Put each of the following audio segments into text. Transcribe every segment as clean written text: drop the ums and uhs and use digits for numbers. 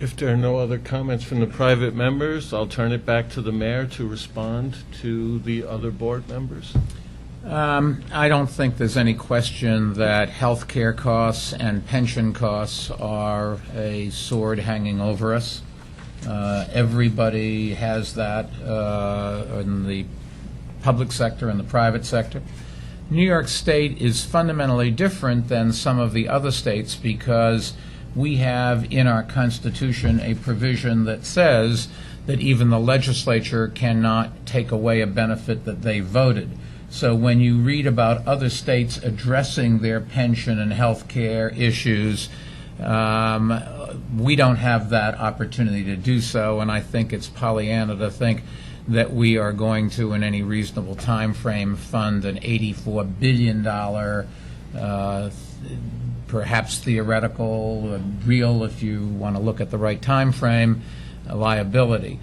If there are no other comments from the private members, I'll turn it back to the mayor to respond to the other board members. I don't think there's any question that health care costs and pension costs are a sword hanging over us. Everybody has that in the public sector and the private sector. New York State is fundamentally different than some of the other states because we have in our Constitution a provision that says that even the legislature cannot take away a benefit that they voted. So when you read about other states addressing their pension and health care issues, we don't have that opportunity to do so, and I think it's Pollyanna to think that we are going to, in any reasonable time frame, fund an $84 billion, perhaps theoretical, real, if you want to look at the right time frame, liability.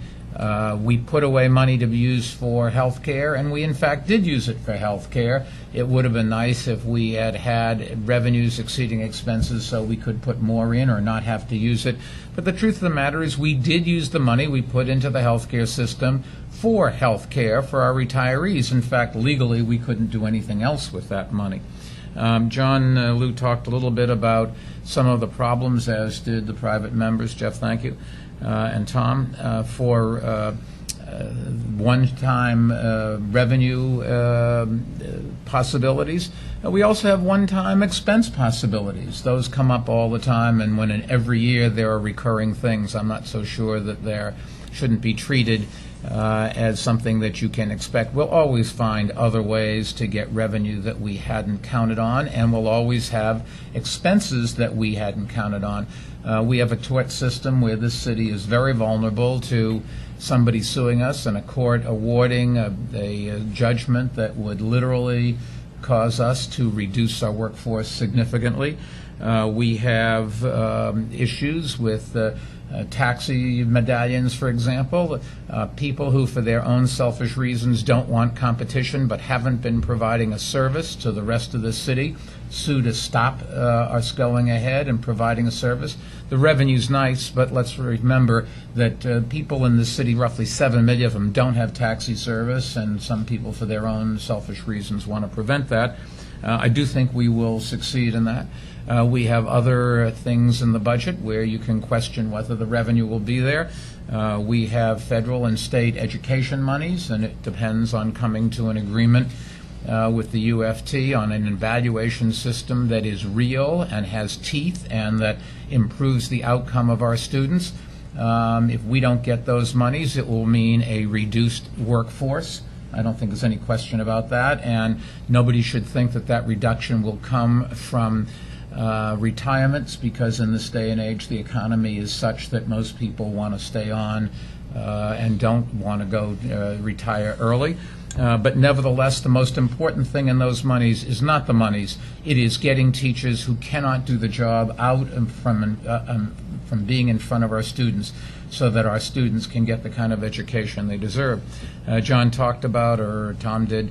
We put away money to be used for health care, and we in fact did use it for health care. It would have been nice if we had had revenues exceeding expenses so we could put more in or not have to use it. But the truth of the matter is we did use the money we put into the health care system for health care for our retirees. In fact, legally, we couldn't do anything else with that money. John Liu talked a little bit about some of the problems, as did the private members. Jeff, thank you. And Tom, for one-time revenue possibilities. We also have one-time expense possibilities. Those come up all the time, and when every year there are recurring things, I'm not so sure that they shouldn't be treated as something that you can expect. We'll always find other ways to get revenue that we hadn't counted on, and we'll always have expenses that we hadn't counted on. We have a tort system where this city is very vulnerable to somebody suing us and a court awarding a judgment that would literally cause us to reduce our workforce significantly. We have issues with taxi medallions, for example, people who for their own selfish reasons don't want competition but haven't been providing a service to the rest of the city, sue to stop us going ahead and providing a service. The revenue's nice, but let's remember that people in the city, roughly 7 million of them, don't have taxi service, and some people for their own selfish reasons want to prevent that. I do think we will succeed in that. We have other things in the budget where you can question whether the revenue will be there. We have federal and state education monies, and it depends on coming to an agreement with the UFT on an evaluation system that is real and has teeth and that improves the outcome of our students. If we don't get those monies, it will mean a reduced workforce. I don't think there's any question about that, and nobody should think that that reduction will come from retirements, because in this day and age the economy is such that most people want to stay on and don't want to go retire early. But nevertheless, the most important thing in those monies is not the monies. It is getting teachers who cannot do the job out from being in front of our students so that our students can get the kind of education they deserve. John talked about, or Tom did,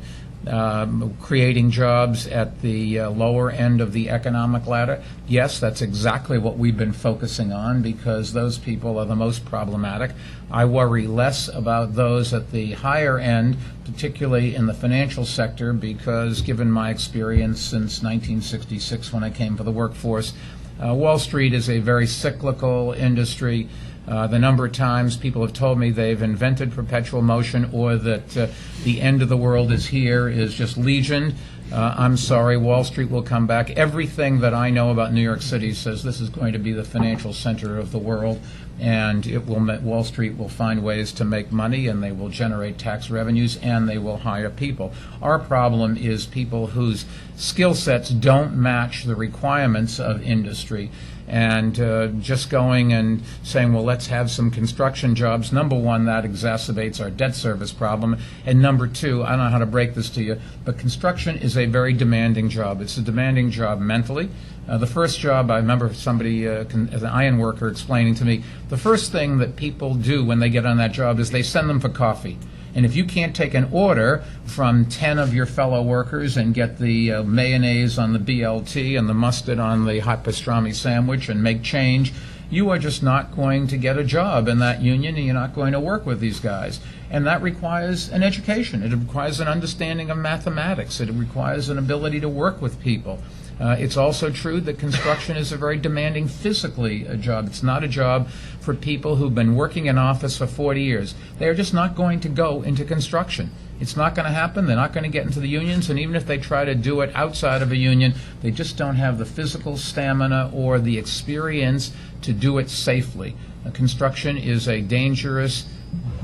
creating jobs at the lower end of the economic ladder. Yes, that's exactly what we've been focusing on, because those people are the most problematic. I worry less about those at the higher end, particularly in the financial sector, because given my experience since 1966 when I came for the workforce, Wall Street is a very cyclical industry. The number of times people have told me they've invented perpetual motion or that the end of the world is here is just legion. I'm sorry, Wall Street will come back. Everything that I know about New York City says this is going to be the financial center of the world, and Wall Street will find ways to make money, and they will generate tax revenues, and they will hire people. Our problem is people whose skill sets don't match the requirements of industry. And just going and saying, well, let's have some construction jobs, number one, that exacerbates our debt service problem. And number two, I don't know how to break this to you, but construction is a very demanding job. It's a demanding job mentally. The first job, I remember somebody, as an iron worker, explaining to me, the first thing that people do when they get on that job is they send them for coffee. And if you can't take an order from 10 of your fellow workers and get the mayonnaise on the BLT and the mustard on the hot pastrami sandwich and make change you are just not going to get a job in that union, and you're not going to work with these guys. And that requires an education. It requires an understanding of mathematics. It requires an ability to work with people. It's also true that construction is a very demanding physically job. It's not a job for people who've been working in office for 40 years. They are just not going to go into construction. It's not going to happen. They're not going to get into the unions, and even if they try to do it outside of a union, they just don't have the physical stamina or the experience to do it safely. Construction is a dangerous,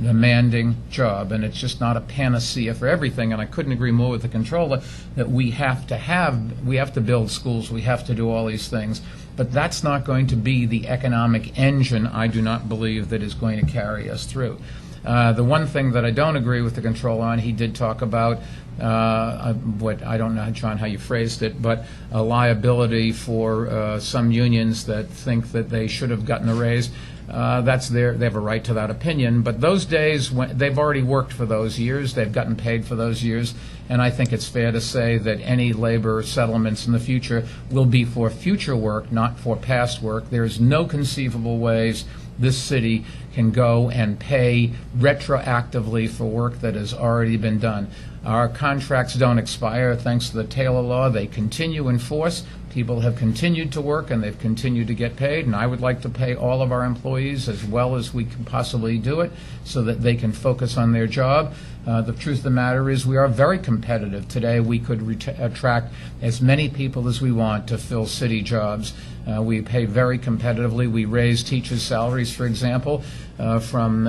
demanding job, and it's just not a panacea for everything. And I couldn't agree more with the controller that we have to build schools, we have to do all these things, but that's not going to be the economic engine, I do not believe, that is going to carry us through. The one thing that I don't agree with the controller on, he did talk about what, I don't know, John, how you phrased it, but a liability for some unions that think that they should have gotten a raise. That's they have a right to that opinion, but those days, they've already worked for those years, they've gotten paid for those years, and I think it's fair to say that any labor settlements in the future will be for future work, not for past work. There's no conceivable ways this city can go and pay retroactively for work that has already been done. Our contracts don't expire thanks to the Taylor Law. They continue in force. People have continued to work, and they've continued to get paid, and I would like to pay all of our employees as well as we can possibly do it so that they can focus on their job. The truth of the matter is we are very competitive. Today we could attract as many people as we want to fill city jobs. We pay very competitively. We raise teachers' salaries, for example, from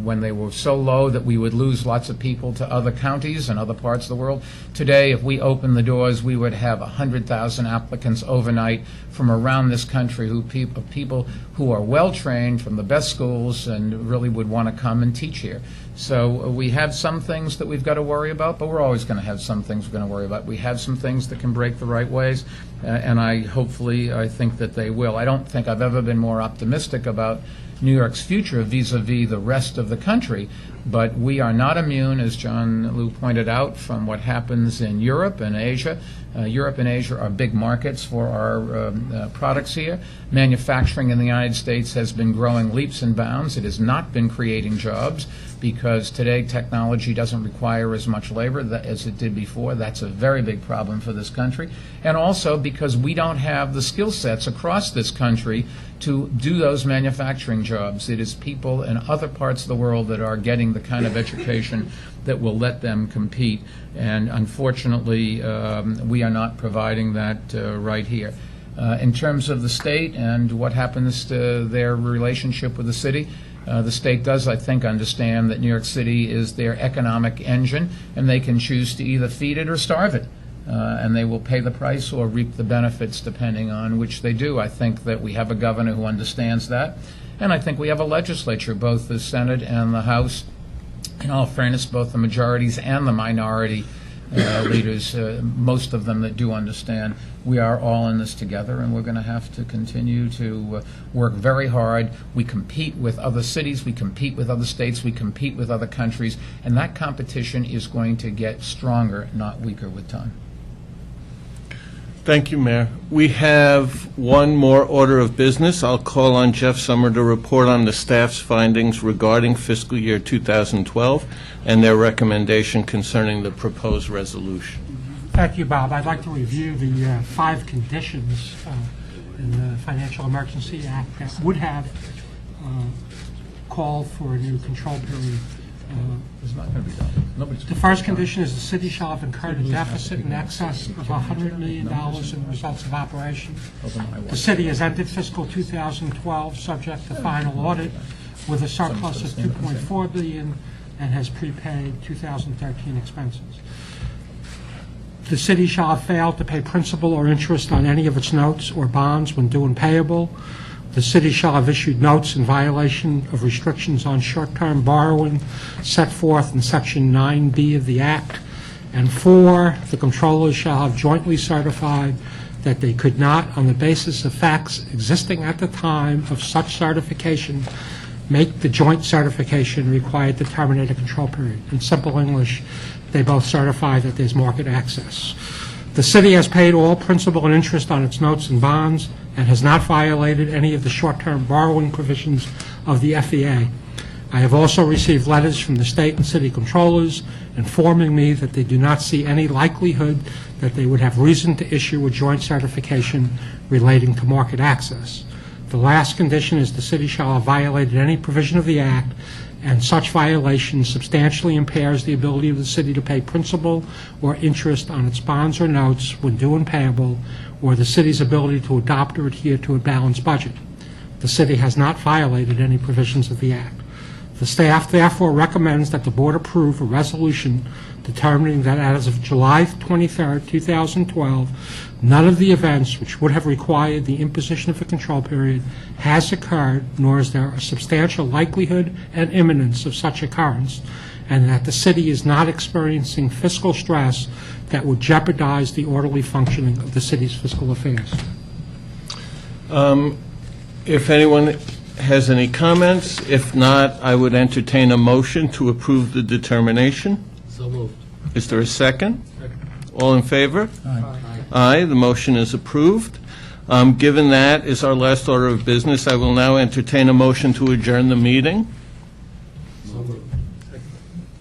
when they were so low that we would lose lots of people to other counties and other parts of the world. Today, if we open the doors, we would have 100,000 applicants overnight from around this country, people who are well-trained from the best schools and really would want to come and teach here. So we have some things that we've got to worry about, but we're always going to have some things we're going to worry about. We have some things that can break the right ways, and I think that they will. I don't think I've ever been more optimistic about New York's future vis-a-vis the rest of the country, but we are not immune, as John Liu pointed out, from what happens in Europe and Asia. Europe and Asia are big markets for our products here. Manufacturing in the United States has been growing leaps and bounds. It has not been creating jobs because today technology doesn't require as much labor as it did before. That's a very big problem for this country. And also because we don't have the skill sets across this country to do those manufacturing jobs. It is people in other parts of the world that are getting the kind of education that will let them compete. And unfortunately, we are not providing that right here. In terms of the state and what happens to their relationship with the city, the state does, I think, understand that New York City is their economic engine, and they can choose to either feed it or starve it. And they will pay the price or reap the benefits depending on which they do. I think that we have a governor who understands that, and I think we have a legislature, both the Senate and the House, in all fairness, both the majorities and the minority leaders, most of them that do understand. We are all in this together, and we're going to have to continue to work very hard. We compete with other cities, we compete with other states, we compete with other countries, and that competition is going to get stronger, not weaker with time. Thank you, Mayor. We have one more order of business. I'll call on Jeff Summer to report on the staff's findings regarding fiscal year 2012 and their recommendation concerning the proposed resolution. Thank you, Bob. I'd like to review the 5 conditions in the Financial Emergency Act that would have called for a new control period. It's not going to be done. The first condition is the city shall have incurred a deficit in excess of $100 million in the results of operation. The city has ended fiscal 2012 subject to final audit with a surplus of $2.4 billion and has prepaid 2013 expenses. The city shall have failed to pay principal or interest on any of its notes or bonds when due and payable. The city shall have issued notes in violation of restrictions on short-term borrowing set forth in Section 9B of the Act. And 4, the controllers shall have jointly certified that they could not, on the basis of facts existing at the time of such certification, make the joint certification required to terminate a control period. In simple English, they both certify that there's market access. The city has paid all principal and interest on its notes and bonds and has not violated any of the short-term borrowing provisions of the FEA. I have also received letters from the state and city controllers informing me that they do not see any likelihood that they would have reason to issue a joint certification relating to market access. The last condition is the city shall have violated any provision of the Act, and such violation substantially impairs the ability of the city to pay principal or interest on its bonds or notes when due and payable, or the city's ability to adopt or adhere to a balanced budget. The city has not violated any provisions of the Act. The staff therefore recommends that the board approve a resolution determining that as of July 23, 2012, none of the events which would have required the imposition of a control period has occurred, nor is there a substantial likelihood and imminence of such occurrence, and that the city is not experiencing fiscal stress that would jeopardize the orderly functioning of the city's fiscal affairs. If anyone has any comments, if not, I would entertain a motion to approve the determination. So moved. Is there a second? All in favor? Aye, the motion is approved. Given that is our last order of business, I will now entertain a motion to adjourn the meeting. So moved.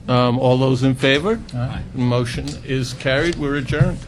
All those in favor? Aye. The motion is carried. We're adjourned.